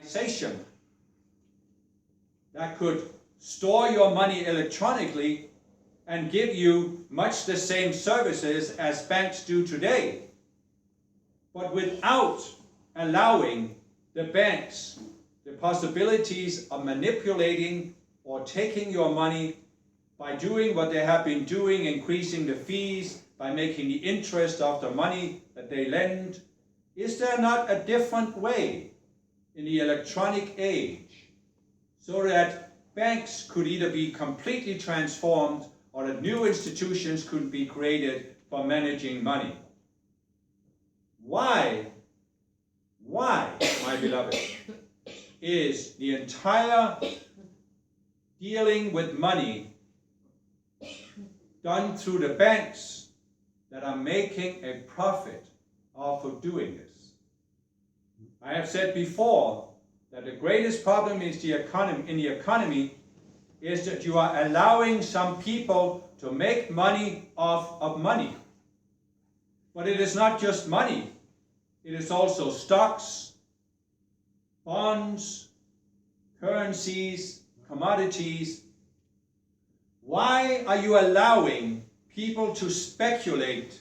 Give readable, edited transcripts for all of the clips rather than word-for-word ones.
organization that could store your money electronically and give you much the same services as banks do today, but without allowing the banks the possibilities of manipulating or taking your money by doing what they have been doing, increasing the fees, by making the interest of the money that they lend. Is there not a different way in the electronic age so that banks could either be completely transformed or that new institutions could be created for managing money? Why, my beloved, is the entire dealing with money done through the banks that are making a profit off of doing this? I have said before that the greatest problem is in the economy is that you are allowing some people to make money off of money. But it is not just money. It is also stocks, bonds, currencies, commodities. Why are you allowing people to speculate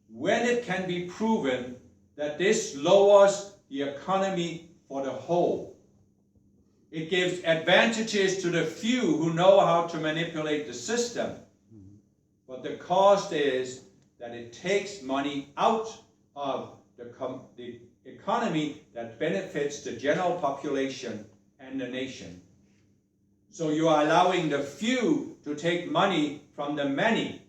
when it can be proven that this lowers the economy for the whole? It gives advantages to the few who know how to manipulate the system. But the cost is that it takes money out of the economy that benefits the general population and the nation. So you are allowing the few to take money from the many.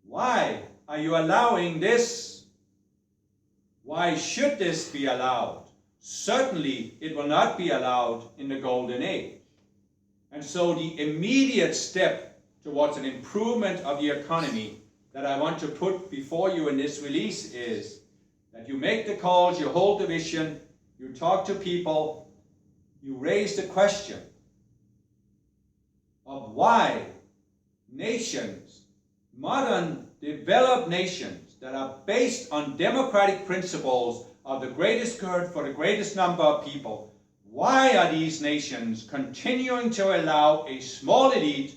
Why are you allowing this? Why should this be allowed? Certainly it will not be allowed in the golden age. And so the immediate step towards an improvement of the economy that I want to put before you in this release is that you make the calls, you hold the vision, you talk to people, you raise the question of why nations, modern developed nations that are based on democratic principles of the greatest good for the greatest number of people, why are these nations continuing to allow a small elite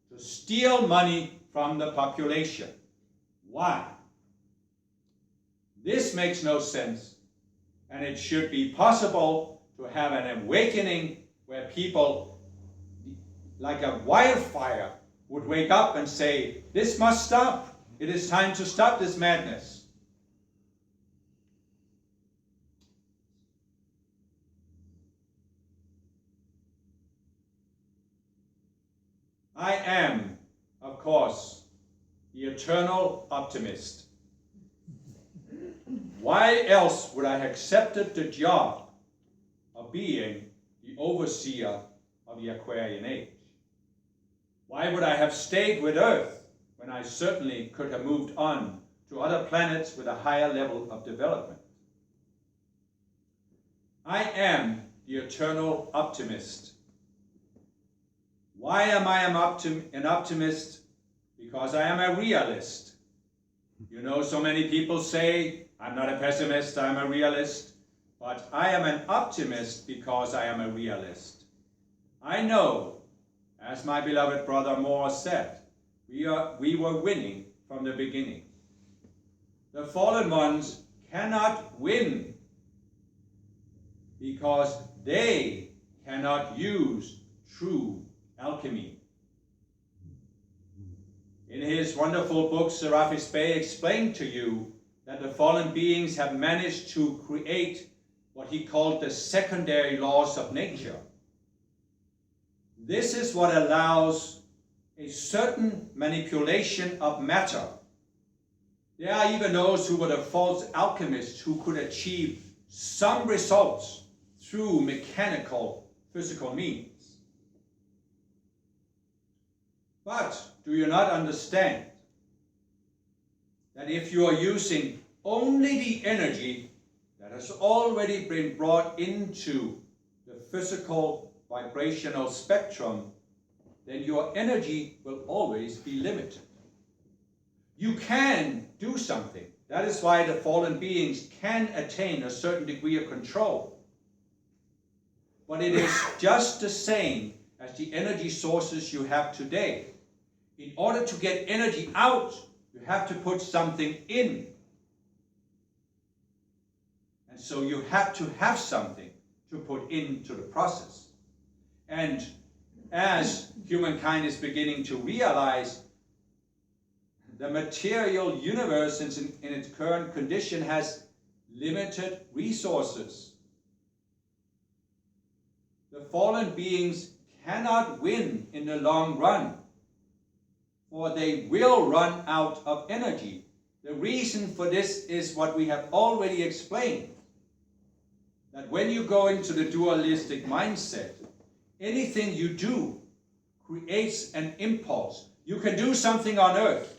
to steal money from the population? Why? This makes no sense, and it should be possible to have an awakening where people, like a wildfire, would wake up and say, this must stop. It is time to stop this madness. I am, of course, the eternal optimist. Why else would I have accepted the job of being the overseer of the Aquarian age? Why would I have stayed with Earth when I certainly could have moved on to other planets with a higher level of development? I am the eternal optimist. Why am I an optimist? Because I am a realist. You know, so many people say, I'm not a pessimist, I'm a realist. But I am an optimist because I am a realist. I know, as my beloved brother Moore said, we were winning from the beginning. The fallen ones cannot win because they cannot use true alchemy. In his wonderful book, Sir Raphael explained to you that the fallen beings have managed to create what he called the secondary laws of nature. This is what allows a certain manipulation of matter. There are even those who were the false alchemists who could achieve some results through mechanical, physical means. But do you not understand that if you are using only the energy that has already been brought into the physical vibrational spectrum, then your energy will always be limited? You can do something. That is why the fallen beings can attain a certain degree of control. but it is just the same as the energy sources you have today. In order to get energy out, you have to put something in. And so you have to have something to put into the process. And as humankind is beginning to realize, the material universe in its current condition has limited resources. The fallen beings cannot win in the long run, for they will run out of energy. The reason for this is what we have already explained, that when you go into the dualistic mindset, anything you do creates an impulse. You can do something on earth.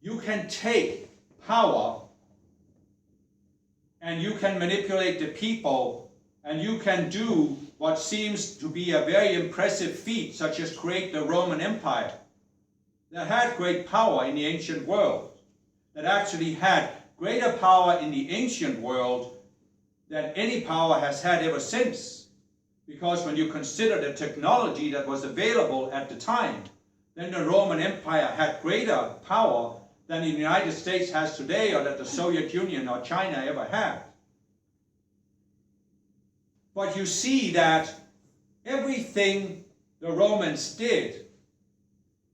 You can take power and you can manipulate the people, and you can do what seems to be a very impressive feat, such as create the Roman Empire, that had great power in the ancient world, that actually had greater power in the ancient world than any power has had ever since. Because when you consider the technology that was available at the time, then the Roman Empire had greater power than the United States has today, or that the Soviet Union or China ever had. But you see that everything the Romans did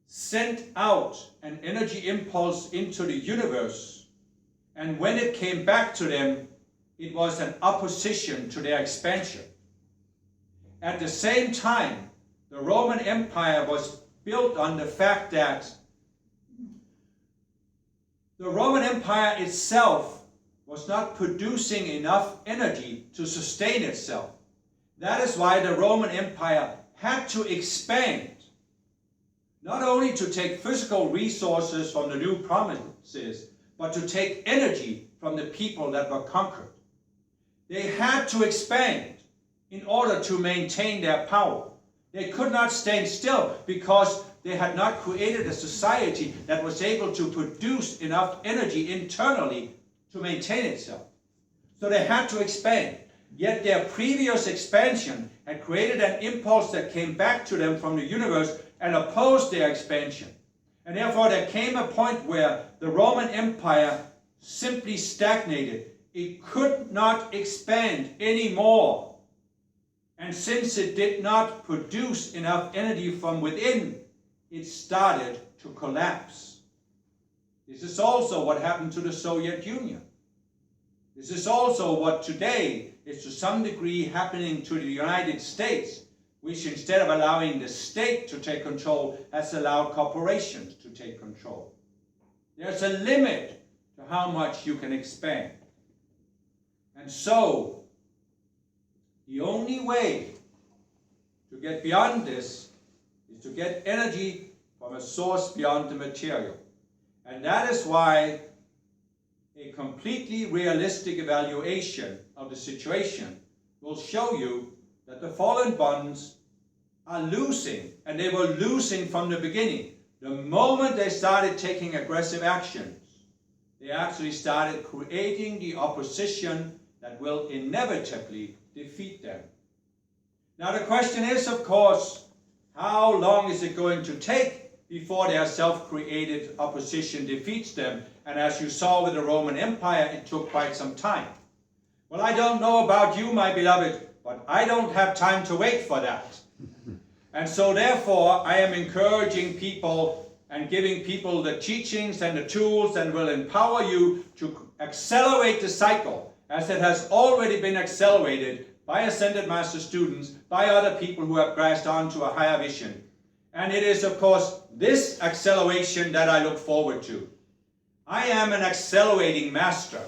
sent out an energy impulse into the universe, and when it came back to them, it was an opposition to their expansion. At the same time, the Roman Empire was built on the fact that the Roman Empire itself was not producing enough energy to sustain itself. That is why the Roman Empire had to expand, not only to take physical resources from the new provinces, but to take energy from the people that were conquered. They had to expand in order to maintain their power. They could not stand still because they had not created a society that was able to produce enough energy internally to maintain itself. So they had to expand. Yet their previous expansion had created an impulse that came back to them from the universe and opposed their expansion. And therefore there came a point where the Roman Empire simply stagnated. It could not expand anymore. And since it did not produce enough energy from within, it started to collapse. This is also what happened to the Soviet Union. This is also what today is to some degree happening to the United States, which instead of allowing the state to take control, has allowed corporations to take control. There's a limit to how much you can expand. And so, the only way to get beyond this is to get energy from a source beyond the material. And that is why a completely realistic evaluation of the situation will show you that the fallen ones are losing, and they were losing from the beginning. The moment they started taking aggressive actions, they actually started creating the opposition that will inevitably defeat them. Now the question is, of course, how long is it going to take before their self-created opposition defeats them? And as you saw with the Roman Empire, it took quite some time. Well, I don't know about you, my beloved, but I don't have time to wait for that. And so therefore, I am encouraging people and giving people the teachings and the tools that will empower you to accelerate the cycle, as it has already been accelerated by Ascended Master students, by other people who have grasped on to a higher vision. And it is, of course, this acceleration that I look forward to. I am an accelerating master.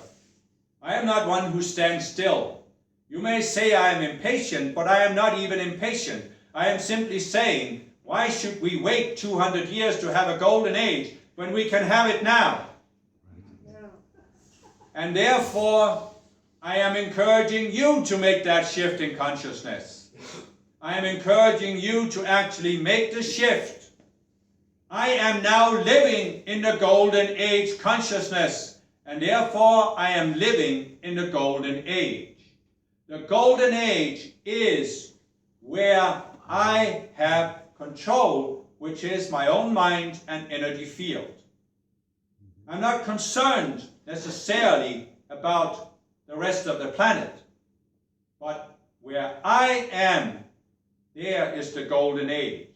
I am not one who stands still. You may say I am impatient, but I am not even impatient. I am simply saying, why should we wait 200 years to have a golden age when we can have it now? And therefore, I am encouraging you to make that shift in consciousness. I am encouraging you to actually make the shift. I am now living in the golden age consciousness, and therefore I am living in the golden age. The golden age is where I have control, which is my own mind and energy field. I'm not concerned necessarily about the rest of the planet, but where I am, there is the golden age.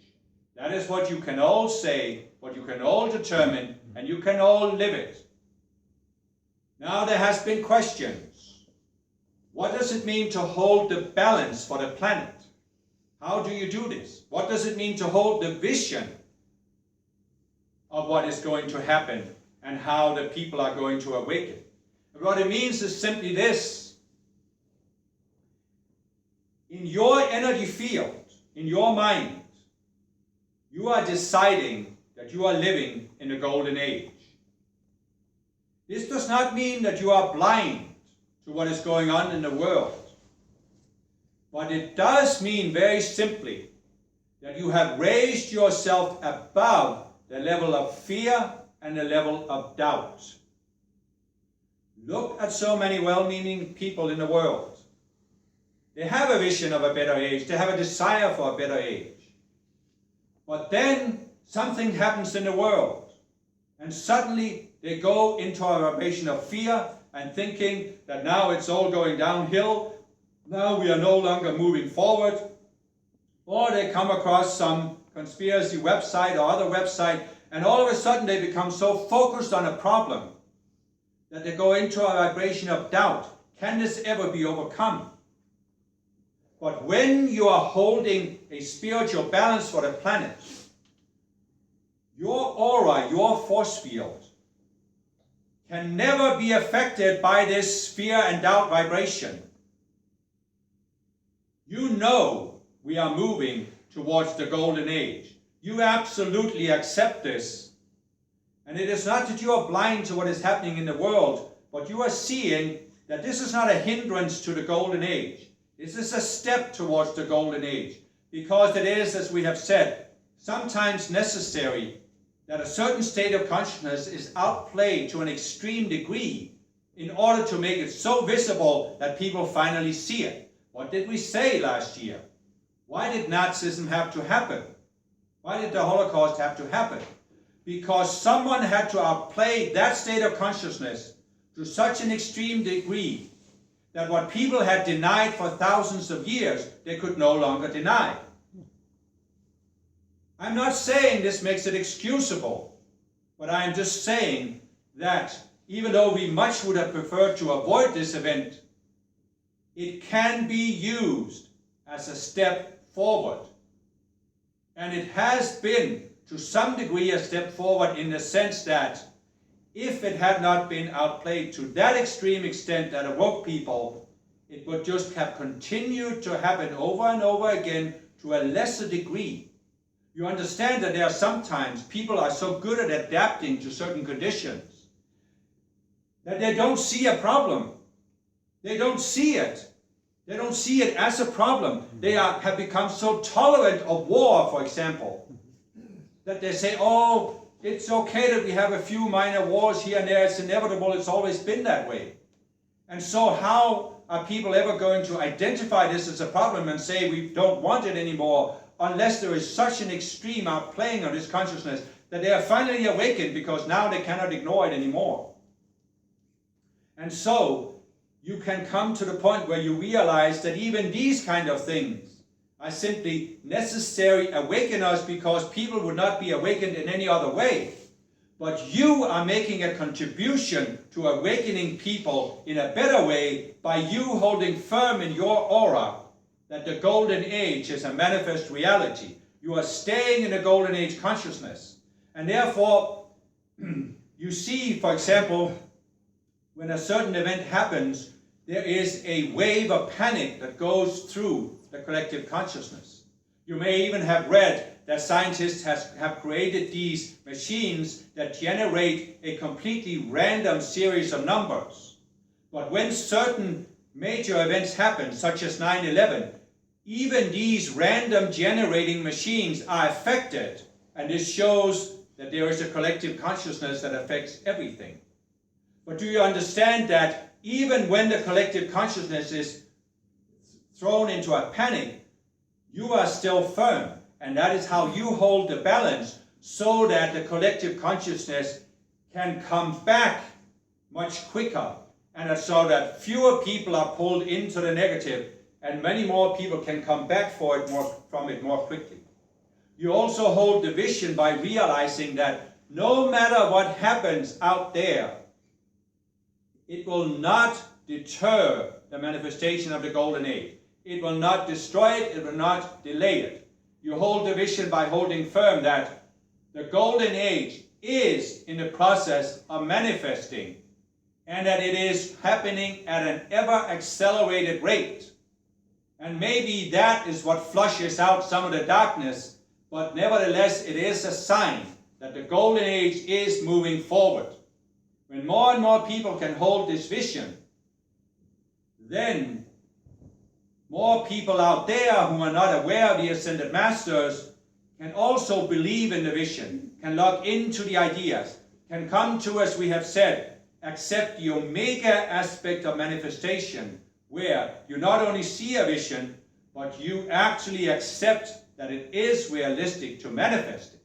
That is what you can all say, what you can all determine, and you can all live it. Now there has been questions. What does it mean to hold the balance for the planet? How do you do this? What does it mean to hold the vision of what is going to happen and how the people are going to awaken? And what it means is simply this. In your energy field, in your mind, you are deciding that you are living in the golden age. This does not mean that you are blind to what is going on in the world. But it does mean very simply that you have raised yourself above the level of fear and the level of doubt. Look at so many well-meaning people in the world. They have a vision of a better age. They have a desire for a better age. But then something happens in the world, and suddenly they go into a vibration of fear and thinking that now it's all going downhill. Now we are no longer moving forward. Or they come across some conspiracy website or other website, and all of a sudden they become so focused on a problem that they go into a vibration of doubt. Can this ever be overcome? But when you are holding a spiritual balance for the planet, your aura, your force field, can never be affected by this fear and doubt vibration. You know we are moving towards the golden age. You absolutely accept this. And it is not that you are blind to what is happening in the world, but you are seeing that this is not a hindrance to the golden age. This is a step towards the golden age, because it is, as we have said, sometimes necessary that a certain state of consciousness is outplayed to an extreme degree in order to make it so visible that people finally see it. What did we say last year? Why did Nazism have to happen? Why did the Holocaust have to happen? Because someone had to outplay that state of consciousness to such an extreme degree that what people had denied for thousands of years, they could no longer deny. I'm not saying this makes it excusable, but I am just saying that even though we much would have preferred to avoid this event, it can be used as a step forward. And it has been, to some degree, a step forward in the sense that if it had not been outplayed to that extreme extent that awoke people, it would just have continued to happen over and over again to a lesser degree. You understand that there are sometimes people are so good at adapting to certain conditions that they don't see a problem. They don't see it. They don't see it as a problem. They have become so tolerant of war, for example, that they say, oh, it's okay that we have a few minor wars here and there. It's inevitable. It's always been that way. And so how are people ever going to identify this as a problem and say we don't want it anymore unless there is such an extreme outplaying of this consciousness that they are finally awakened because now they cannot ignore it anymore? And so you can come to the point where you realize that even these kind of things are simply necessary awakeners because people would not be awakened in any other way. But you are making a contribution to awakening people in a better way by you holding firm in your aura that the golden age is a manifest reality. You are staying in the golden age consciousness. And therefore, you see, for example, when a certain event happens, there is a wave of panic that goes through the collective consciousness. You may even have read that scientists have created these machines that generate a completely random series of numbers. But when certain major events happen, such as 9/11, even these random generating machines are affected, and this shows that there is a collective consciousness that affects everything. But do you understand that even when the collective consciousness is thrown into a panic, you are still firm. And that is how you hold the balance so that the collective consciousness can come back much quicker, and so that fewer people are pulled into the negative and many more people can come back from it more quickly. You also hold the vision by realizing that no matter what happens out there, it will not deter the manifestation of the golden age. It will not destroy it, it will not delay it. You hold the vision by holding firm that the golden age is in the process of manifesting, and that it is happening at an ever accelerated rate. And maybe that is what flushes out some of the darkness, but nevertheless it is a sign that the golden age is moving forward. When more and more people can hold this vision, then more people out there who are not aware of the Ascended Masters can also believe in the vision, can log into the ideas, can come to, as we have said, accept the omega aspect of manifestation, where you not only see a vision, but you actually accept that it is realistic to manifest it.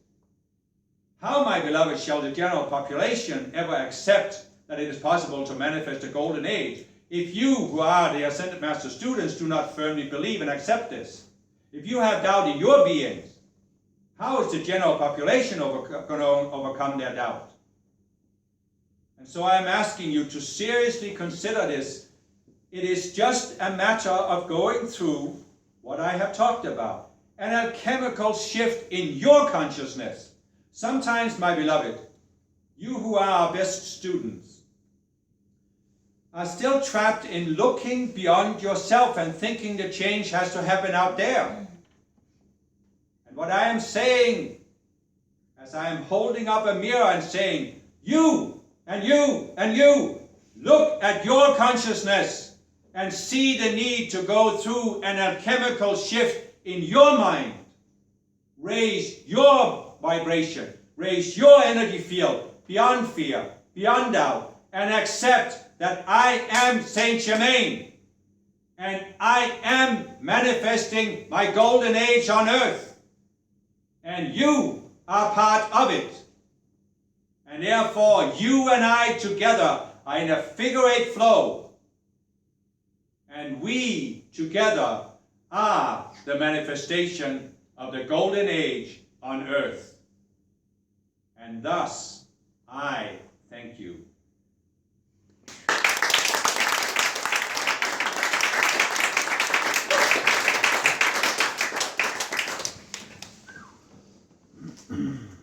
How, my beloved, shall the general population ever accept that it is possible to manifest a golden age if you, who are the Ascended Master students, do not firmly believe and accept this? If you have doubt in your beings, how is the general population going to overcome their doubt? And so I am asking you to seriously consider this. It is just a matter of going through what I have talked about, an alchemical shift in your consciousness. Sometimes, my beloved, you who are our best students are still trapped in looking beyond yourself and thinking the change has to happen out there. And what I am saying, as I am holding up a mirror and saying, you and you and you, look at your consciousness and see the need to go through an alchemical shift in your mind. Raise your vibration, raise your energy field beyond fear, beyond doubt, and accept that I am Saint Germain, and I am manifesting my golden age on earth, and you are part of it. And therefore, you and I together are in a figure-8 flow, and we together are the manifestation of the golden age on earth. And thus, I thank you. Mm-hmm.